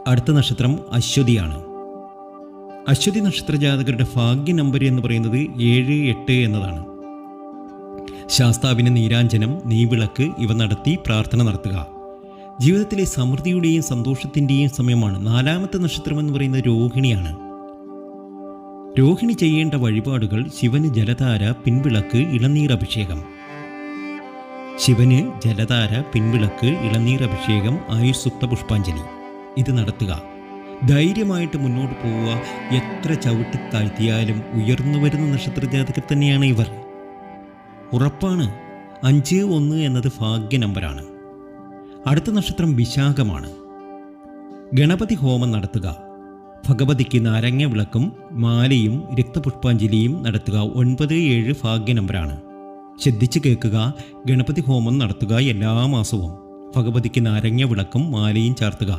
അടുത്ത നക്ഷത്രം അശ്വതിയാണ്. അശ്വതി നക്ഷത്ര ജാതകരുടെ ഭാഗ്യ നമ്പർ എന്ന് പറയുന്നത് 7, 8 എന്നതാണ്. ശാസ്താവിന് നീരാഞ്ജനം, നെയ്വിളക്ക് ഇവ നടത്തി പ്രാർത്ഥന നടത്തുക. ജീവിതത്തിലെ സമൃദ്ധിയുടെയും സന്തോഷത്തിൻ്റെയും സമയമാണ്. 4ാമത്തെ നക്ഷത്രം എന്ന് പറയുന്നത് രോഹിണിയാണ്. രോഹിണി ചെയ്യേണ്ട വഴിപാടുകൾ: ശിവന് ജലധാര, പിൻവിളക്ക്, ഇളനീർ അഭിഷേകം. ശിവന് ജലധാര, പിൻവിളക്ക്, ഇളനീർ അഭിഷേകം, ആയുസ്സുക്ത പുഷ്പാഞ്ജലി ഇത് നടത്തുക. ധൈര്യമായിട്ട് മുന്നോട്ട് പോവുക. എത്ര ചവിട്ടി താഴ്ത്തിയാലും ഉയർന്നു വരുന്ന നക്ഷത്രജാതകർ തന്നെയാണ് ഇവർ. ഉറപ്പാണ്. 5, 1 എന്നത് ഭാഗ്യ നമ്പറാണ്. അടുത്ത നക്ഷത്രം വിശാഖമാണ്. ഗണപതി ഹോമം നടത്തുക. ഭഗവതിക്ക് നാരങ്ങ വിളക്കും മാലയും രക്തപുഷ്പാഞ്ജലിയും നടത്തുക. 9, 7 ഭാഗ്യ നമ്പറാണ്. ശ്രദ്ധിച്ച് കേൾക്കുക. ഗണപതി ഹോമം നടത്തുക എല്ലാ മാസവും. ഭഗവതിക്ക് നാരങ്ങ വിളക്കും മാലയും ചാർത്തുക.